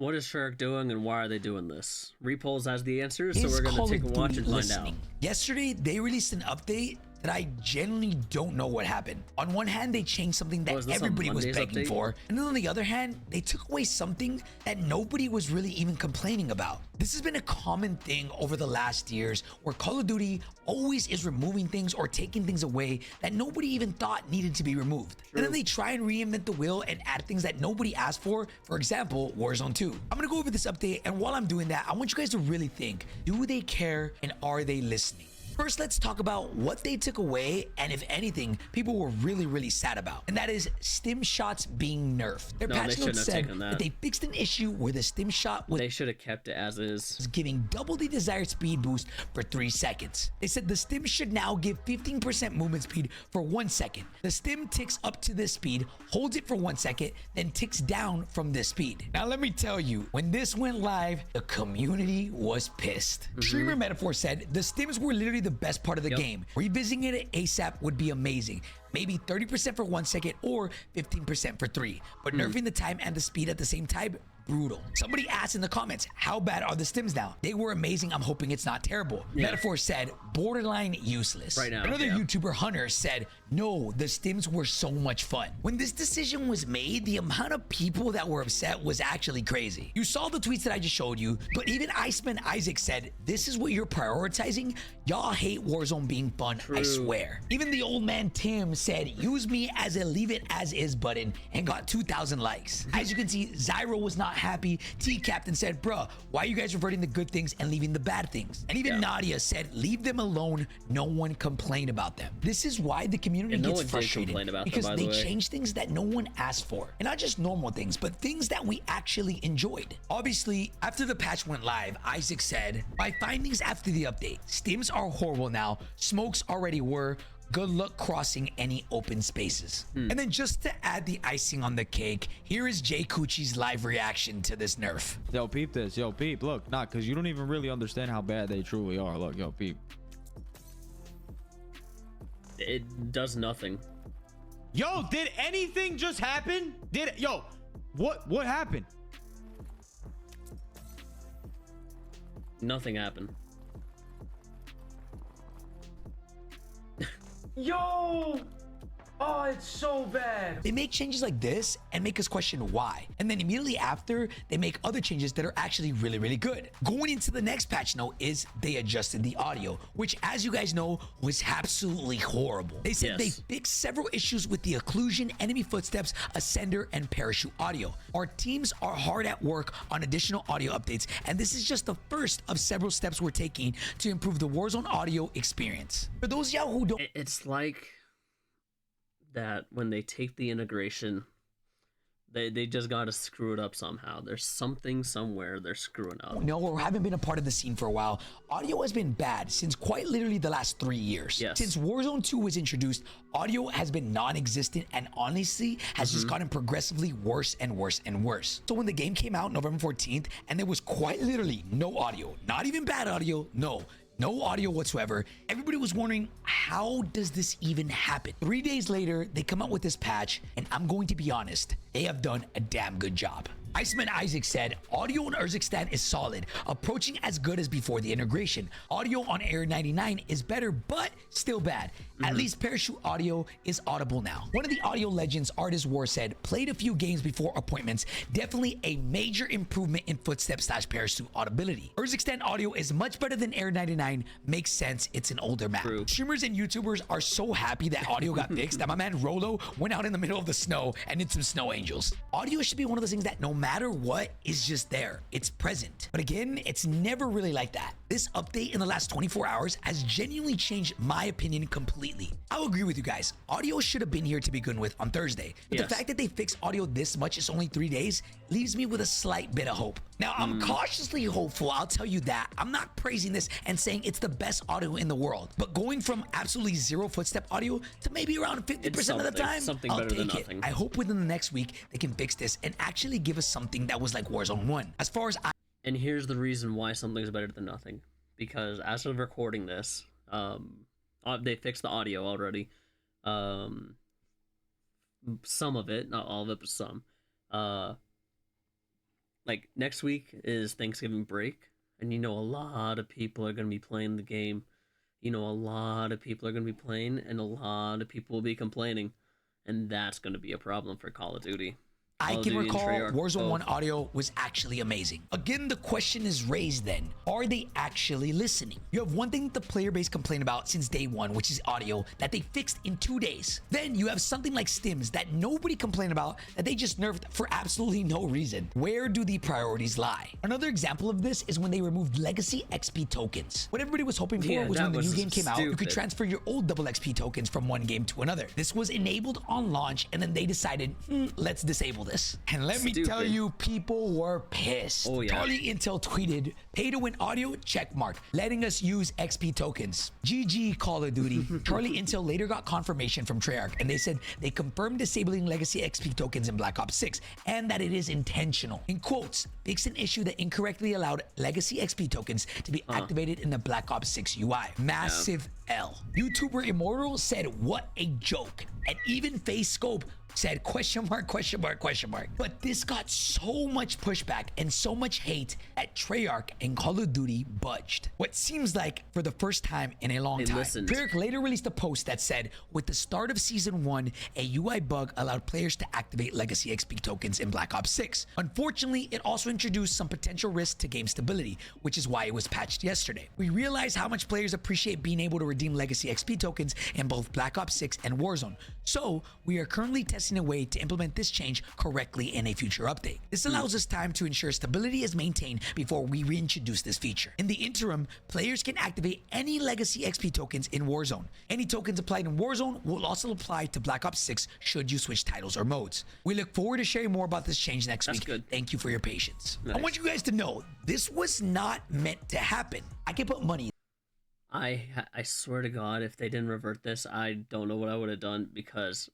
What is Treyarch doing and why are they doing this? Repolls has the answers, so Is we're going Call to take of a watch Duty and find listening? out. Yesterday, they released an update that I genuinely don't know what happened. On one hand, they changed something that everybody was begging for, and then on the other hand, they took away something that nobody was really even complaining about. This has been a common thing over the last years where Call of Duty always is removing things or taking things away that nobody even thought needed to be removed. And then they try and reinvent the wheel and add things that nobody asked for example, Warzone 2. I'm gonna go over this update, and while I'm doing that, I want you guys to really think, do they care and are they listening? First, let's talk about what they took away and if anything, people were really sad about. And that is stim shots being nerfed. Their patch notes said that they fixed an issue where the stim shot was... They should have kept it as is. ...giving double the desired speed boost for 3 seconds. They said the stim should now give 15% movement speed for 1 second. The stim ticks up to this speed, holds it for 1 second, then ticks down from this speed. Now, let me tell you, when this went live, the community was pissed. Streamer Metaphor said the stims were literally the best part of the game. Revisiting it ASAP would be amazing. Maybe 30% for 1 second or 15% for 3. But nerfing the time and the speed at the same time, brutal. Somebody asked in the comments, how bad are the stims now? They were amazing. I'm hoping it's not terrible. Metaphor said, borderline useless. Right now. Another YouTuber, Hunter, said, no, the stims were so much fun. When this decision was made, the amount of people that were upset was actually crazy. You saw the tweets that I just showed you, but even Iceman Isaac said, this is what you're prioritizing? Y'all hate Warzone being fun, I swear. Even the old man Tim said, use me as a leave it as is button and got 2,000 likes. As you can see, Zyro was not happy. T-Captain said, bruh, why are you guys reverting the good things and leaving the bad things? And even Nadia said, leave them alone. No one complained about them. This is why the community gets frustrated because they change things that no one asked for. And not just normal things, but things that we actually enjoyed. Obviously, after the patch went live, Isaac said, my findings after the update, stims are horrible now. Smokes already were. Good luck crossing any open spaces. And then just to add the icing on the cake, here is Jay Coochie's live reaction to this nerf. Yo, peep this. Yo, peep. Look, nah, because you don't even really understand how bad they truly are. Look, yo, peep. It does nothing. Yo, did anything just happen? Yo, what happened? Nothing happened. Yo! Oh, it's so bad. They make changes like this and make us question why. And then immediately after, they make other changes that are actually really good. Going into the next patch note is they adjusted the audio, which as you guys know, was absolutely horrible. They said they fixed several issues with the occlusion, enemy footsteps, ascender, and parachute audio. Our teams are hard at work on additional audio updates, and this is just the first of several steps we're taking to improve the Warzone audio experience. For those of y'all who don't... It's like that when they take the integration, they just gotta screw it up somehow. There's something somewhere they're screwing up. No, or haven't been a part of the scene for a while. Audio has been bad since quite literally the last 3 years. Since Warzone 2 was introduced, audio has been non-existent and honestly has just gotten progressively worse and worse and worse. So when the game came out November 14th and there was quite literally no audio, not even bad audio, no audio whatsoever, everybody was wondering, how does this even happen? 3 days later, they come out with this patch, and I'm going to be honest, they have done a damn good job. Iceman Isaac said, audio on Urzikstan is solid, approaching as good as before the integration. Audio on Air 99 is better, but still bad. At least parachute audio is audible now. One of the audio legends, Artist War, said, played a few games before appointments, definitely a major improvement in footsteps / parachute audibility. Urzikstan audio is much better than Air 99, makes sense, it's an older map. Streamers and YouTubers are so happy that audio got fixed that my man Rolo went out in the middle of the snow and did some snow angels. Audio should be one of those things that no matter what is just there, it's present. But again, it's never really like that. This update in the last 24 hours has genuinely changed my opinion completely. I'll agree with you guys. Audio should have been here to begin with on Thursday. But the fact that they fixed audio this much, it's only 3 days, leaves me with a slight bit of hope. Now, I'm cautiously hopeful, I'll tell you that. I'm not praising this and saying it's the best audio in the world. But going from absolutely zero footstep audio to maybe around 50% of the time, I'll take it. I hope within the next week, they can fix this and actually give us something that was like Warzone 1. As far as And here's the reason why something's better than nothing. Because as of recording this, they fixed the audio already. Some of it, not all of it, but some. like next week is Thanksgiving break, and you know a lot of people are going to be playing the game. You know a lot of people are going to be playing, and a lot of people will be complaining, and that's going to be a problem for Call of Duty. I Call of can Duty and recall Treyarch Warzone 1 both. audio was actually amazing. Again, the question is raised then, are they actually listening? You have one thing that the player base complained about since day one, which is audio, that they fixed in 2 days. Then you have something like stims that nobody complained about, that they just nerfed for absolutely no reason. Where do the priorities lie? Another example of this is when they removed legacy XP tokens. What everybody was hoping for Yeah, was that when the new was game came out, you could stupid. transfer your old double XP tokens from one game to another. This was enabled on launch, and then they decided, let's disable this. And let me tell Stupid. you, people were pissed. Oh, yeah. Charlie Intel tweeted, pay to win audio, check mark, letting us use XP tokens. GG Call of Duty. Charlie Intel later got confirmation from Treyarch, and they said they confirmed disabling legacy XP tokens in Black Ops 6, and that it is intentional. In quotes, fixed an issue that incorrectly allowed legacy XP tokens to be activated in the Black Ops 6 UI. Massive L. YouTuber Immortal said, what a joke. And even Face Scope said question mark, question mark, question mark. But this got so much pushback and so much hate that Treyarch and Call of Duty budged. What seems like for the first time in a long time. listened. Treyarch later released a post that said, with the start of Season 1, a UI bug allowed players to activate legacy XP tokens in Black Ops 6. Unfortunately, it also introduced some potential risks to game stability, which is why it was patched yesterday. We realized how much players appreciate being able to redeem legacy XP tokens in both Black Ops 6 and Warzone. So we are currently testing a way to implement this change correctly in a future update. This allows us time to ensure stability is maintained before we reintroduce this feature. In the interim, players can activate any legacy XP tokens in Warzone. Any tokens applied in Warzone will also apply to Black Ops 6 should you switch titles or modes. We look forward to sharing more about this change next week. Good. Thank you for your patience. I Nice. want you guys to know this was not meant to happen. I can put money. I swear to God, if they didn't revert this, I don't know what I would have done, because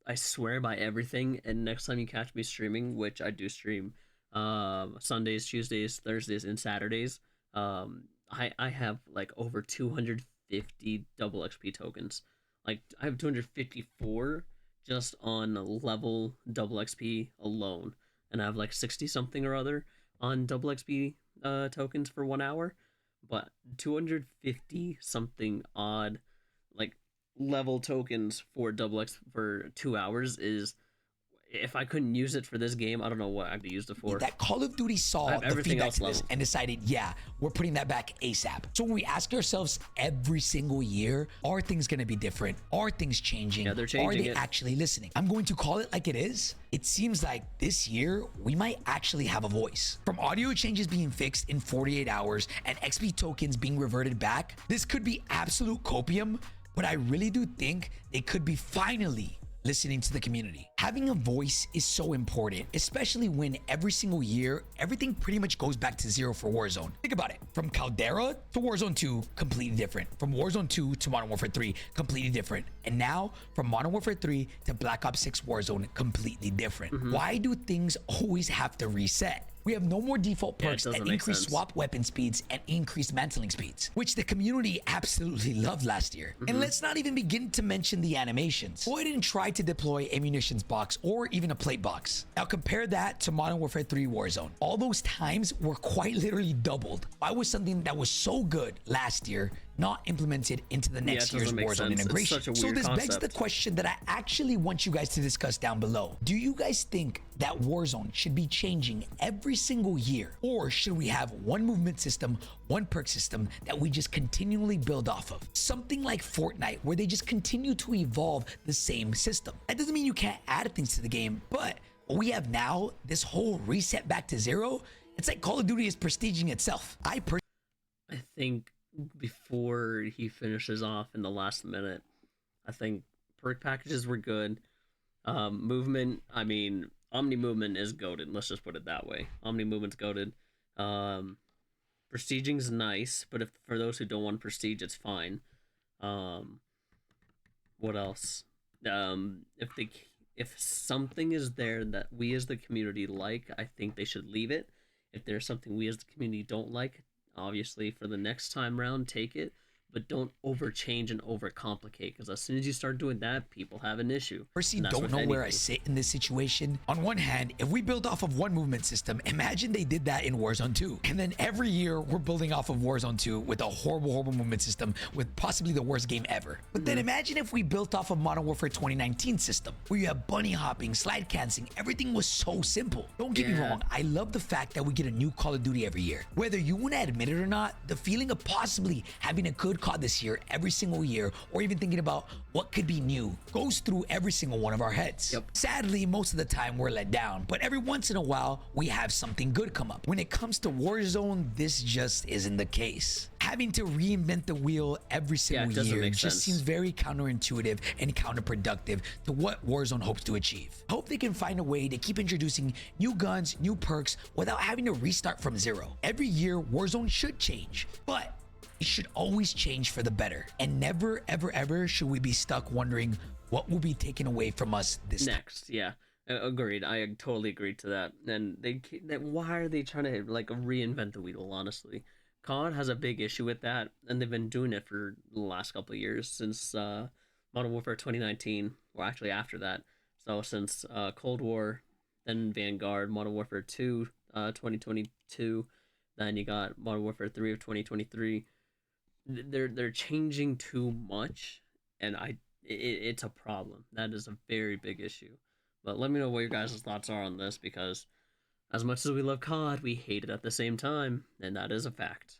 I swear by everything. And next time you catch me streaming, which I do stream Sundays, Tuesdays, Thursdays, and Saturdays, I have like over 250 double XP tokens. Like I have 254 just on level double XP alone, and I have like 60 something or other on double XP tokens for 1 hour. But 250 something odd like level tokens for double X for 2 hours is, if I couldn't use it for this game, I don't know what I'd use it for. That Call of Duty I saw have the everything feedback else to this leveled. and decided, yeah, we're putting that back ASAP. So when we ask ourselves every single year, are things going to be different? Are things changing? Yeah, they're Are changing they it. actually listening? I'm going to call it like it is. It seems like this year we might actually have a voice. From audio changes being fixed in 48 hours and XP tokens being reverted back, this could be absolute copium, but I really do think they could be finally listening to the community. Having a voice is so important, especially when every single year, everything pretty much goes back to zero for Warzone. Think about it. From Caldera to Warzone 2, completely different. From Warzone 2 to Modern Warfare 3, completely different. And now, from Modern Warfare 3 to Black Ops 6 Warzone, completely different. Why do things always have to reset? We have no more default Yeah, it perks that doesn't make increase sense. swap weapon speeds and increase mantling speeds, which the community absolutely loved last year. And let's not even begin to mention the animations. Go ahead and try to deploy a munitions box or even a plate box. Now compare that to Modern Warfare 3 Warzone. All those times were quite literally doubled. Why was something that was so good last year not implemented into the next it year's doesn't make Warzone sense. It's integration? such a So weird this begs the concept. question that I actually want you guys to discuss down below. Do you guys think that Warzone should be changing every single year? Or should we have one movement system, one perk system that we just continually build off of? Something like Fortnite, where they just continue to evolve the same system. That doesn't mean you can't add things to the game, but what we have now, this whole reset back to zero, it's like Call of Duty is prestiging itself. I think before he finishes off in the last minute, I think perk packages were good. Movement, I mean, Omni movement is goated. Let's just put it that way. Omni movement's goated. Prestiging's nice, but if for those who don't want prestige, it's fine. What else? If something is there that we as the community like, I think they should leave it. If there's something we as the community don't like, obviously for the next time round, take it. but don't overchange and overcomplicate, because as soon as you start doing that, people have an issue. Personally, don't know where I sit in this situation. On one hand, if we build off of one movement system, imagine they did that in Warzone 2. And then every year we're building off of Warzone 2 with a horrible movement system with possibly the worst game ever. But then imagine if we built off of Modern Warfare 2019 system, where you have bunny hopping, slide canceling, everything was so simple. Don't get me wrong, I love the fact that we get a new Call of Duty every year. Whether you want to admit it or not, the feeling of possibly having a good COD this year, every single year, or even thinking about what could be new, goes through every single one of our heads. Sadly, most of the time we're let down, but every once in a while, we have something good come up. When it comes to Warzone, this just isn't the case. Having to reinvent the wheel every single year just seems very counterintuitive and counterproductive to what Warzone hopes to achieve. I hope they can find a way to keep introducing new guns, new perks, without having to restart from zero. Every year, Warzone should change, but it should always change for the better. And never, ever, ever should we be stuck wondering what will be taken away from us this next time. Yeah. Agreed. I totally agreed to that. And why are they trying to like reinvent the wheel? Honestly, COD has a big issue with that, and they've been doing it for the last couple of years since Modern Warfare 2019, or actually after that. So since Cold War, then Vanguard, Modern Warfare 2, 2022, then you got Modern Warfare 3 of 2023. They're changing too much, and it's a problem. That is a very big issue. But let me know what your guys' thoughts are on this, because as much as we love COD, we hate it at the same time, and that is a fact.